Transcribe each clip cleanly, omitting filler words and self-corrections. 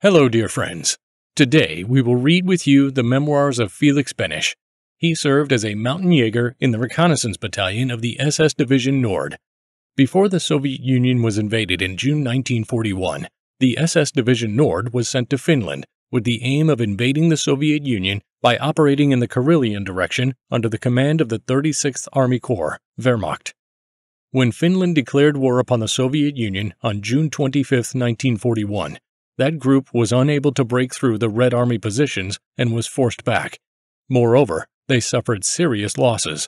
Hello, dear friends. Today, we will read with you the memoirs of Felix Benisch. He served as a mountain jaeger in the Reconnaissance Battalion of the SS Division NORD. Before the Soviet Union was invaded in June 1941, the SS Division NORD was sent to Finland with the aim of invading the Soviet Union by operating in the Karelian direction under the command of the 36th Army Corps, Wehrmacht. When Finland declared war upon the Soviet Union on June 25, 1941, that group was unable to break through the Red Army positions and was forced back. Moreover, they suffered serious losses.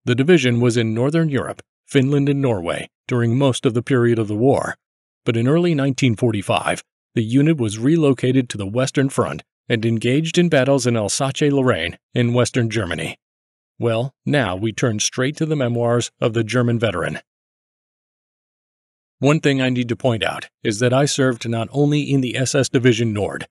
The division was in Northern Europe, Finland and Norway, during most of the period of the war, but in early 1945, the unit was relocated to the Western Front and engaged in battles in Alsace-Lorraine in Western Germany. Well, now we turn straight to the memoirs of the German veteran. One thing I need to point out is that I served not only in the SS Division NORD.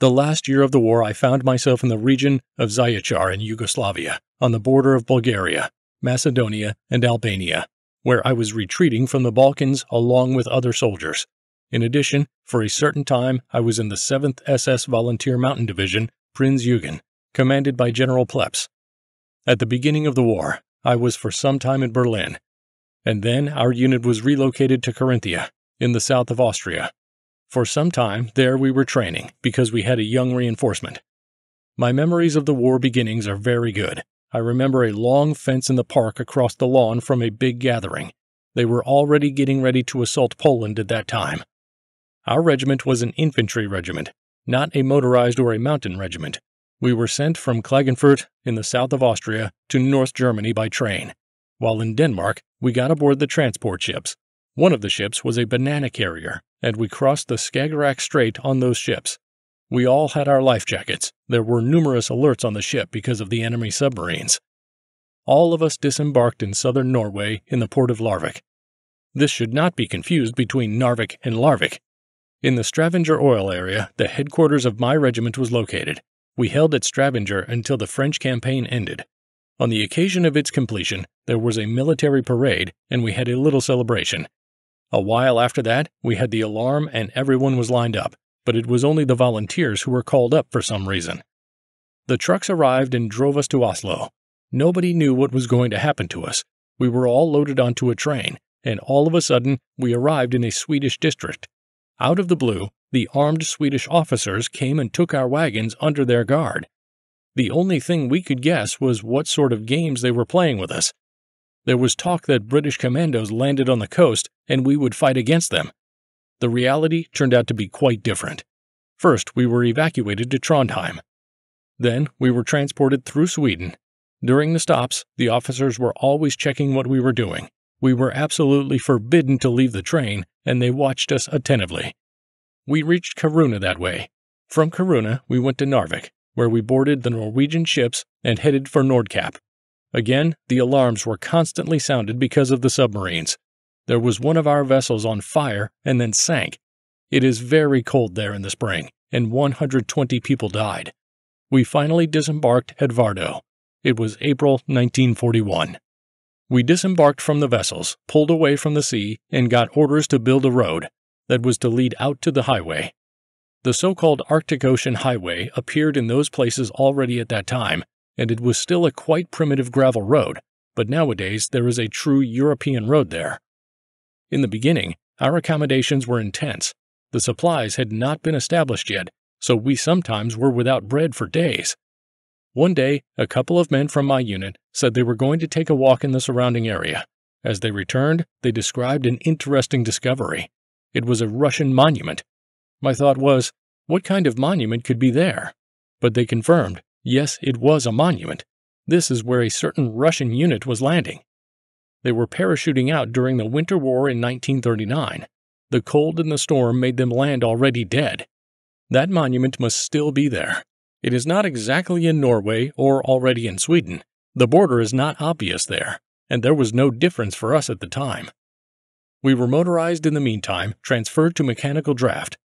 The last year of the war I found myself in the region of Jaeger in Yugoslavia, on the border of Bulgaria, Macedonia, and Albania, where I was retreating from the Balkans along with other soldiers. In addition, for a certain time, I was in the 7th SS Volunteer Mountain Division, Prinz Eugen, commanded by General Plebs. At the beginning of the war, I was for some time in Berlin, and then our unit was relocated to Carinthia, in the south of Austria. For some time, there we were training, because we had a young reinforcement. My memories of the war beginnings are very good. I remember a long fence in the park across the lawn from a big gathering. They were already getting ready to assault Poland at that time. Our regiment was an infantry regiment, not a motorized or a mountain regiment. We were sent from Klagenfurt in the south of Austria to North Germany by train. While in Denmark, we got aboard the transport ships. One of the ships was a banana carrier, and we crossed the Skagerrak Strait on those ships. We all had our life jackets. There were numerous alerts on the ship because of the enemy submarines. All of us disembarked in southern Norway in the port of Larvik. This should not be confused between Narvik and Larvik. In the Stavanger oil area, the headquarters of my regiment was located. We held at Stavanger until the French campaign ended. On the occasion of its completion, there was a military parade, and we had a little celebration. A while after that, we had the alarm and everyone was lined up, but it was only the volunteers who were called up for some reason. The trucks arrived and drove us to Oslo. Nobody knew what was going to happen to us. We were all loaded onto a train, and all of a sudden, we arrived in a Swedish district. Out of the blue, the armed Swedish officers came and took our wagons under their guard. The only thing we could guess was what sort of games they were playing with us. There was talk that British commandos landed on the coast and we would fight against them. The reality turned out to be quite different. First, we were evacuated to Trondheim. Then, we were transported through Sweden. During the stops, the officers were always checking what we were doing. We were absolutely forbidden to leave the train, and they watched us attentively. We reached Kiruna that way. From Kiruna, we went to Narvik, where we boarded the Norwegian ships and headed for Nordkapp. Again, the alarms were constantly sounded because of the submarines. There was one of our vessels on fire and then sank. It is very cold there in the spring, and 120 people died. We finally disembarked at Vardo. It was April 1941. We disembarked from the vessels, pulled away from the sea, and got orders to build a road that was to lead out to the highway. The so-called Arctic Ocean Highway appeared in those places already at that time, and it was still a quite primitive gravel road, but nowadays there is a true European road there. In the beginning, our accommodations were intense. The supplies had not been established yet, so we sometimes were without bread for days. One day, a couple of men from my unit said they were going to take a walk in the surrounding area. As they returned, they described an interesting discovery. It was a Russian monument. My thought was, what kind of monument could be there? But they confirmed, yes, it was a monument. This is where a certain Russian unit was landing. They were parachuting out during the Winter War in 1939. The cold and the storm made them land already dead. That monument must still be there. It is not exactly in Norway or already in Sweden. The border is not obvious there, and there was no difference for us at the time. We were motorized in the meantime, transferred to mechanical draft.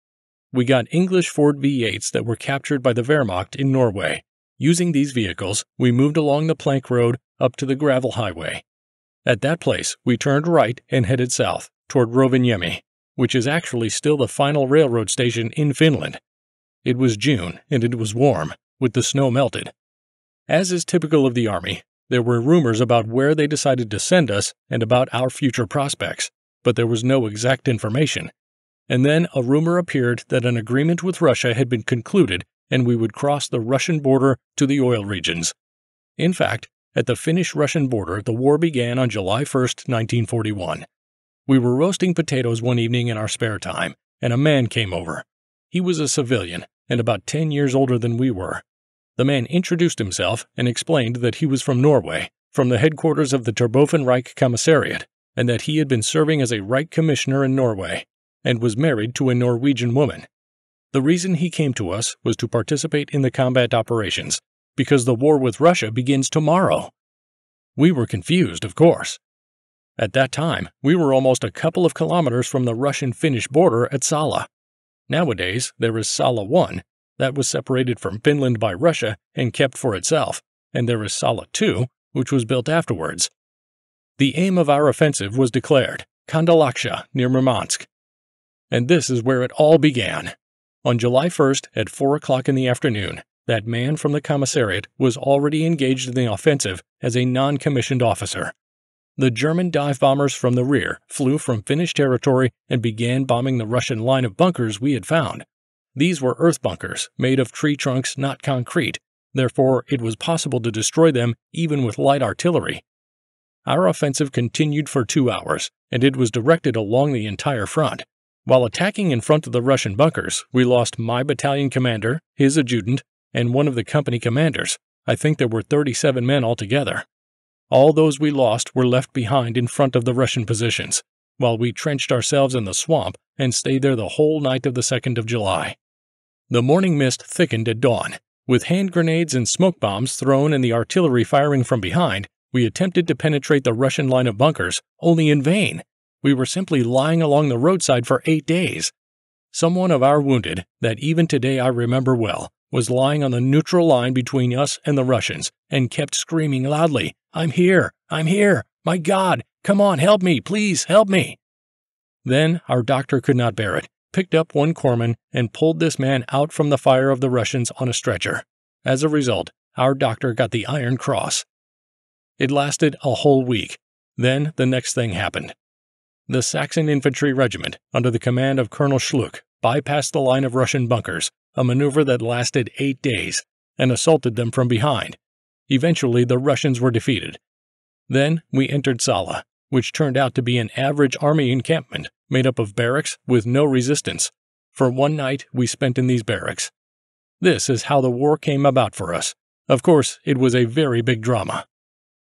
We got English Ford V8s that were captured by the Wehrmacht in Norway. Using these vehicles, we moved along the plank road up to the gravel highway. At that place, we turned right and headed south, toward Rovaniemi. which is actually still the final railroad station in Finland. It was June, and it was warm, with the snow melted. As is typical of the Army, there were rumors about where they decided to send us and about our future prospects, but there was no exact information. And then a rumor appeared that an agreement with Russia had been concluded and we would cross the Russian border to the oil regions. In fact, at the Finnish-Russian border, the war began on July 1, 1941. We were roasting potatoes one evening in our spare time, and a man came over. He was a civilian, and about 10 years older than we were. The man introduced himself and explained that he was from Norway, from the headquarters of the Terboven Reich Commissariat, and that he had been serving as a Reich Commissioner in Norway, and was married to a Norwegian woman. The reason he came to us was to participate in the combat operations, because the war with Russia begins tomorrow. We were confused, of course. At that time, we were almost a couple of kilometers from the Russian-Finnish border at Salla. Nowadays, there is Salla 1, that was separated from Finland by Russia and kept for itself, and there is Salla 2, which was built afterwards. The aim of our offensive was declared, Kondalaksha, near Murmansk. And this is where it all began. On July 1st, at 4 o'clock in the afternoon, that man from the commissariat was already engaged in the offensive as a non-commissioned officer. The German dive bombers from the rear flew from Finnish territory and began bombing the Russian line of bunkers we had found. These were earth bunkers, made of tree trunks, not concrete. Therefore, it was possible to destroy them even with light artillery. Our offensive continued for 2 hours, and it was directed along the entire front. While attacking in front of the Russian bunkers, we lost my battalion commander, his adjutant, and one of the company commanders. I think there were 37 men altogether. All those we lost were left behind in front of the Russian positions, while we trenched ourselves in the swamp and stayed there the whole night of the 2nd of July. The morning mist thickened at dawn. With hand grenades and smoke bombs thrown and the artillery firing from behind, we attempted to penetrate the Russian line of bunkers, only in vain. We were simply lying along the roadside for 8 days. Someone of our wounded, that even today I remember well, was lying on the neutral line between us and the Russians and kept screaming loudly, "I'm here! I'm here! My God! Come on, help me! Please, help me!" Then our doctor could not bear it, picked up one corpsman and pulled this man out from the fire of the Russians on a stretcher. As a result, our doctor got the Iron Cross. It lasted a whole week. Then the next thing happened. The Saxon Infantry Regiment, under the command of Colonel Schluck, bypassed the line of Russian bunkers, a maneuver that lasted 8 days, and assaulted them from behind. Eventually, the Russians were defeated. Then we entered Salla, which turned out to be an average army encampment made up of barracks with no resistance. For one night we spent in these barracks. This is how the war came about for us. Of course, it was a very big drama.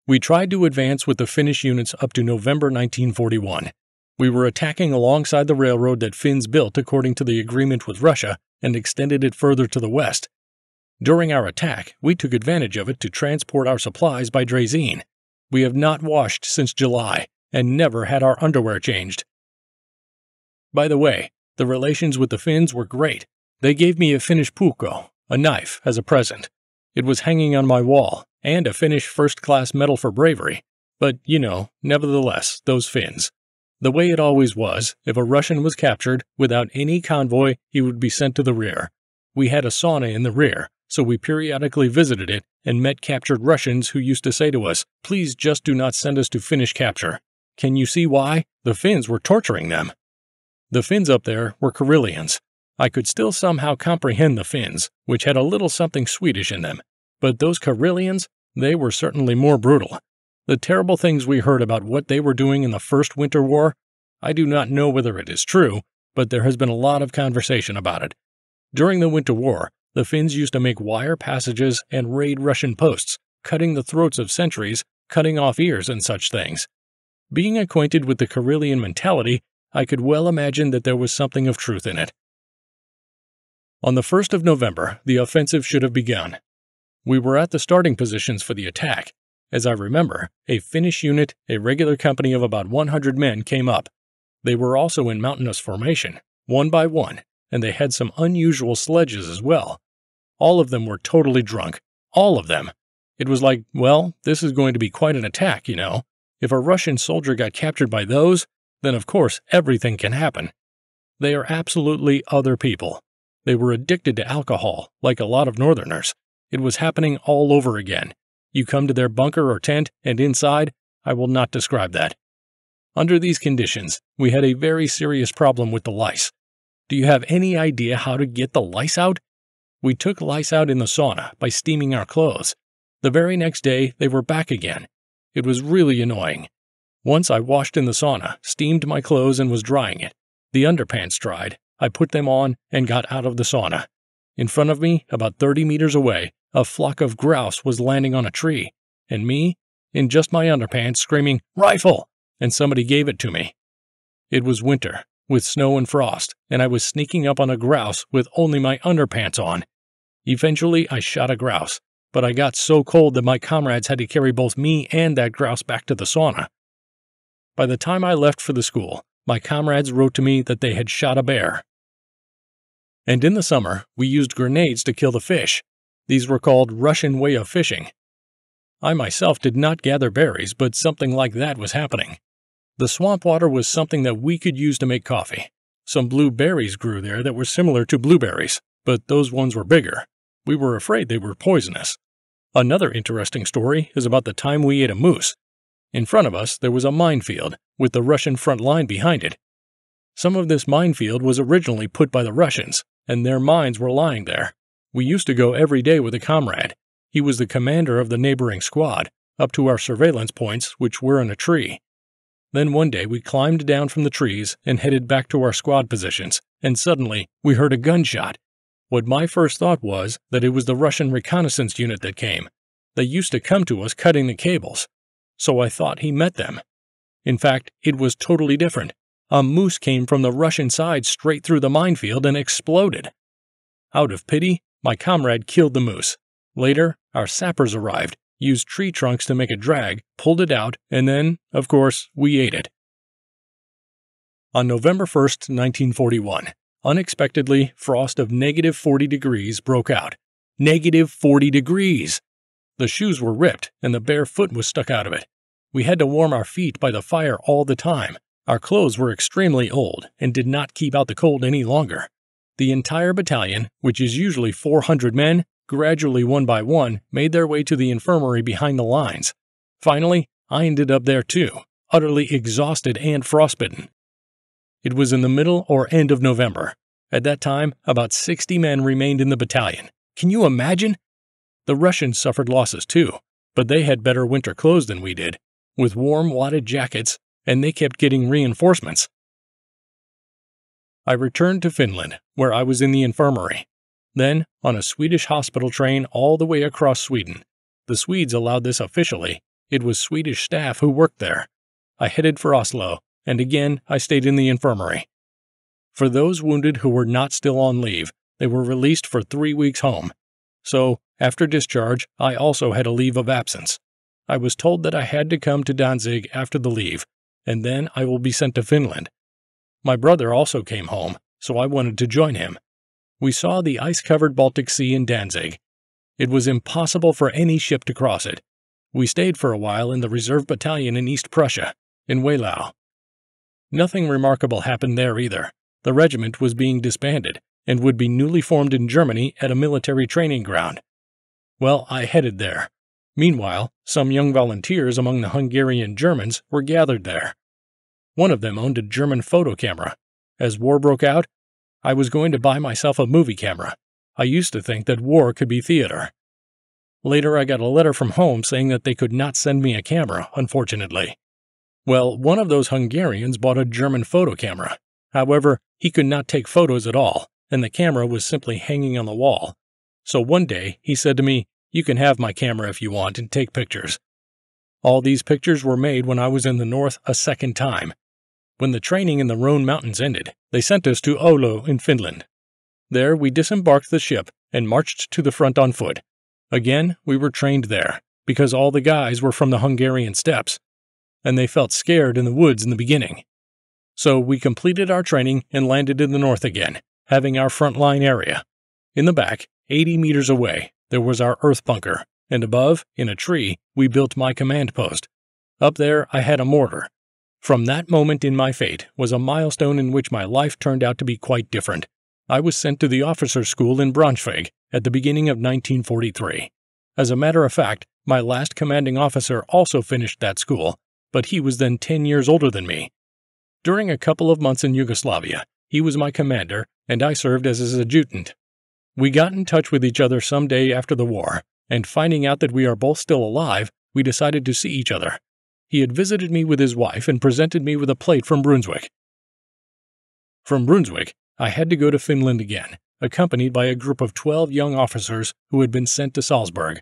We tried to advance with the Finnish units up to November 1941. We were attacking alongside the railroad that Finns built according to the agreement with Russia and extended it further to the west. During our attack, we took advantage of it to transport our supplies by Draisine. We have not washed since July and never had our underwear changed. By the way, the relations with the Finns were great. They gave me a Finnish puukko, a knife, as a present. It was hanging on my wall, and a Finnish first-class medal for bravery. But, nevertheless, those Finns. The way it always was, if a Russian was captured, without any convoy, he would be sent to the rear. We had a sauna in the rear, so we periodically visited it and met captured Russians who used to say to us, "Please just do not send us to Finnish capture." Can you see why? The Finns were torturing them. The Finns up there were Karelians. I could still somehow comprehend the Finns, which had a little something Swedish in them. But those Karelians, they were certainly more brutal. The terrible things we heard about what they were doing in the First Winter War, I do not know whether it is true, but there has been a lot of conversation about it. During the Winter War, the Finns used to make wire passages and raid Russian posts, cutting the throats of sentries, cutting off ears and such things. Being acquainted with the Karelian mentality, I could well imagine that there was something of truth in it. On the 1st of November, the offensive should have begun. We were at the starting positions for the attack. As I remember, a Finnish unit, a regular company of about 100 men, came up. They were also in mountainous formation, one by one, and they had some unusual sledges as well. All of them were totally drunk. All of them. It was like, well, this is going to be quite an attack, If a Russian soldier got captured by those, then of course everything can happen. They are absolutely other people. They were addicted to alcohol, like a lot of Northerners. It was happening all over again. You come to their bunker or tent, and inside, I will not describe that. Under these conditions, we had a very serious problem with the lice. Do you have any idea how to get the lice out? We took lice out in the sauna by steaming our clothes. The very next day, they were back again. It was really annoying. Once I washed in the sauna, steamed my clothes, and was drying it. The underpants dried. I put them on and got out of the sauna. In front of me, about 30 meters away, a flock of grouse was landing on a tree, and me, in just my underpants, screaming, "Rifle!" and somebody gave it to me. It was winter, with snow and frost, and I was sneaking up on a grouse with only my underpants on. Eventually, I shot a grouse, but I got so cold that my comrades had to carry both me and that grouse back to the sauna. By the time I left for the school, my comrades wrote to me that they had shot a bear. And in the summer, we used grenades to kill the fish. These were called Russian way of fishing. I myself did not gather berries, but something like that was happening. The swamp water was something that we could use to make coffee. Some blue berries grew there that were similar to blueberries, but those ones were bigger. We were afraid they were poisonous. Another interesting story is about the time we ate a moose. In front of us, there was a minefield, with the Russian front line behind it. Some of this minefield was originally put by the Russians, and their mines were lying there. We used to go every day with a comrade. He was the commander of the neighboring squad, up to our surveillance points, which were in a tree. Then one day we climbed down from the trees and headed back to our squad positions, and suddenly we heard a gunshot. What my first thought was that it was the Russian reconnaissance unit that came. They used to come to us cutting the cables, so I thought he met them. In fact, it was totally different. A moose came from the Russian side straight through the minefield and exploded. Out of pity, my comrade killed the moose. Later, our sappers arrived, used tree trunks to make a drag, pulled it out, and then, of course, we ate it. On November 1st, 1941, unexpectedly, frost of -40 degrees broke out. -40 degrees! The shoes were ripped, and the bare foot was stuck out of it. We had to warm our feet by the fire all the time. Our clothes were extremely old and did not keep out the cold any longer. The entire battalion, which is usually 400 men, gradually one by one made their way to the infirmary behind the lines. Finally, I ended up there too, utterly exhausted and frostbitten. It was in the middle or end of November. At that time, about 60 men remained in the battalion. Can you imagine? The Russians suffered losses too, but they had better winter clothes than we did, with warm, wadded jackets, and they kept getting reinforcements. I returned to Finland, where I was in the infirmary. Then, on a Swedish hospital train all the way across Sweden. The Swedes allowed this officially. It was Swedish staff who worked there. I headed for Oslo, and again I stayed in the infirmary. For those wounded who were not still on leave, they were released for 3 weeks home. So, after discharge, I also had a leave of absence. I was told that I had to come to Danzig after the leave, and then I will be sent to Finland. My brother also came home, so I wanted to join him. We saw the ice-covered Baltic Sea in Danzig. It was impossible for any ship to cross it. We stayed for a while in the reserve battalion in East Prussia, in Wehlau. Nothing remarkable happened there either. The regiment was being disbanded, and would be newly formed in Germany at a military training ground. Well, I headed there. Meanwhile, some young volunteers among the Hungarian Germans were gathered there. One of them owned a German photo camera. As war broke out, I was going to buy myself a movie camera. I used to think that war could be theater. Later, I got a letter from home saying that they could not send me a camera, unfortunately. Well, one of those Hungarians bought a German photo camera. However, he could not take photos at all, and the camera was simply hanging on the wall. So one day, he said to me, "You can have my camera if you want and take pictures." All these pictures were made when I was in the north a second time. When the training in the Rhone Mountains ended, they sent us to Oulu in Finland. There we disembarked the ship and marched to the front on foot. Again, we were trained there, because all the guys were from the Hungarian steppes, and they felt scared in the woods in the beginning. So we completed our training and landed in the north again, having our front line area. In the back, 80 meters away, there was our earth bunker, and above, in a tree, we built my command post. Up there, I had a mortar. From that moment in my fate was a milestone in which my life turned out to be quite different. I was sent to the officers' school in Braunschweig at the beginning of 1943. As a matter of fact, my last commanding officer also finished that school, but he was then 10 years older than me. During a couple of months in Yugoslavia, he was my commander, and I served as his adjutant. We got in touch with each other some day after the war, and finding out that we are both still alive, we decided to see each other. He had visited me with his wife and presented me with a plate from Brunswick. From Brunswick, I had to go to Finland again, accompanied by a group of 12 young officers who had been sent to Salzburg.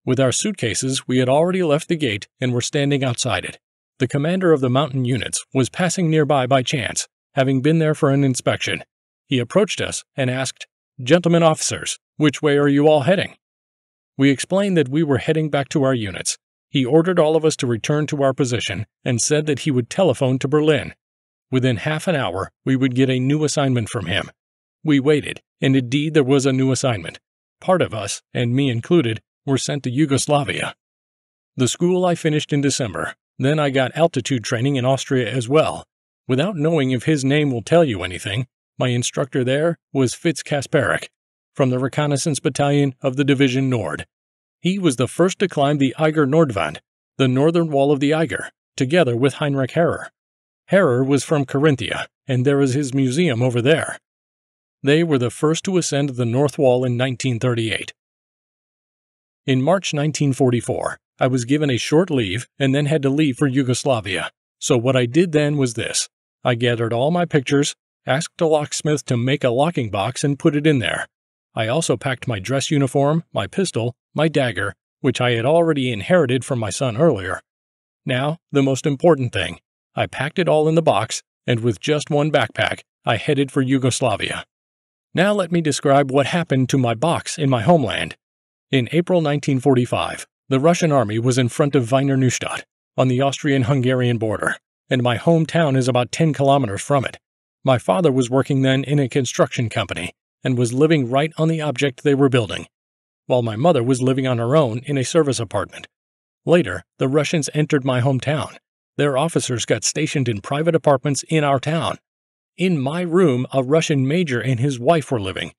With our suitcases, we had already left the gate and were standing outside it. The commander of the mountain units was passing nearby by chance, having been there for an inspection. He approached us and asked, "Gentlemen officers, which way are you all heading?" We explained that we were heading back to our units. He ordered all of us to return to our position and said that he would telephone to Berlin. Within half an hour, we would get a new assignment from him. We waited, and indeed there was a new assignment. Part of us, and me included, were sent to Yugoslavia. The school I finished in December. Then I got altitude training in Austria as well. Without knowing if his name will tell you anything, my instructor there was Fitz Kasparek, from the Reconnaissance Battalion of the Division NORD. He was the first to climb the Eiger Nordwand, the northern wall of the Eiger, together with Heinrich Harrer. Harrer was from Carinthia, and there is his museum over there. They were the first to ascend the North Wall in 1938. In March 1944, I was given a short leave and then had to leave for Yugoslavia. So what I did then was this. I gathered all my pictures, asked a locksmith to make a locking box and put it in there. I also packed my dress uniform, my pistol, my dagger, which I had already inherited from my son earlier. Now, the most important thing. I packed it all in the box, and with just one backpack, I headed for Yugoslavia. Now let me describe what happened to my box in my homeland. In April 1945, the Russian army was in front of Wiener Neustadt, on the Austrian-Hungarian border, and my hometown is about 10 kilometers from it. My father was working then in a construction company, and was living right on the object they were building, while my mother was living on her own in a service apartment. Later, the Russians entered my hometown. Their officers got stationed in private apartments in our town. In my room, a Russian major and his wife were living.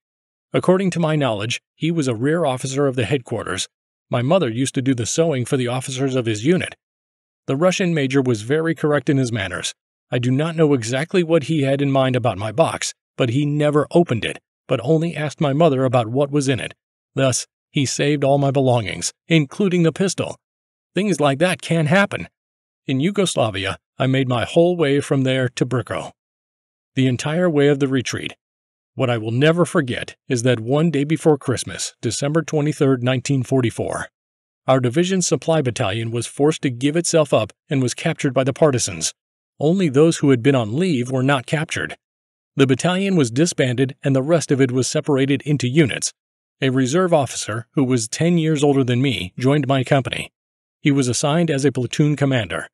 According to my knowledge, he was a rear officer of the headquarters. My mother used to do the sewing for the officers of his unit. The Russian major was very correct in his manners. I do not know exactly what he had in mind about my box, but he never opened it, but only asked my mother about what was in it. Thus, he saved all my belongings, including the pistol. Things like that can happen. In Yugoslavia, I made my whole way from there to Brno. The entire way of the retreat. What I will never forget is that one day before Christmas, December 23, 1944, our division's supply battalion was forced to give itself up and was captured by the partisans. Only those who had been on leave were not captured. The battalion was disbanded and the rest of it was separated into units. A reserve officer, who was 10 years older than me, joined my company. He was assigned as a platoon commander.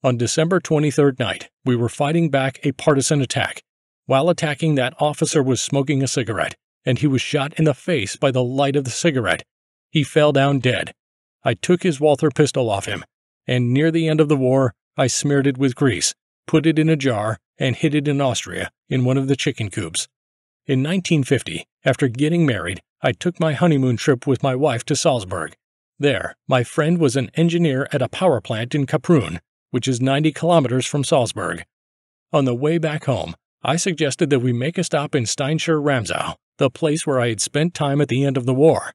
On December 23rd night, we were fighting back a partisan attack. While attacking, that officer was smoking a cigarette, and he was shot in the face by the light of the cigarette. He fell down dead. I took his Walther pistol off him, and near the end of the war, I smeared it with grease, put it in a jar, and hid it in Austria, in one of the chicken coops. In 1950, after getting married, I took my honeymoon trip with my wife to Salzburg. There, my friend was an engineer at a power plant in Kaprun, which is 90 kilometers from Salzburg. On the way back home, I suggested that we make a stop in Steinscher Ramsau, the place where I had spent time at the end of the war.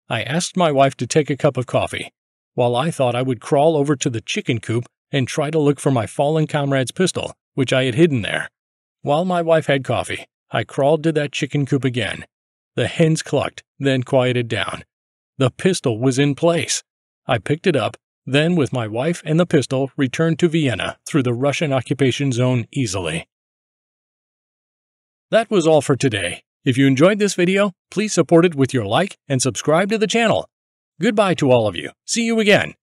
I asked my wife to take a cup of coffee, while I thought I would crawl over to the chicken coop and try to look for my fallen comrade's pistol, which I had hidden there. While my wife had coffee, I crawled to that chicken coop again. The hens clucked, then quieted down. The pistol was in place. I picked it up, then with my wife and the pistol returned to Vienna through the Russian occupation zone easily. That was all for today. If you enjoyed this video, please support it with your like and subscribe to the channel. Goodbye to all of you. See you again.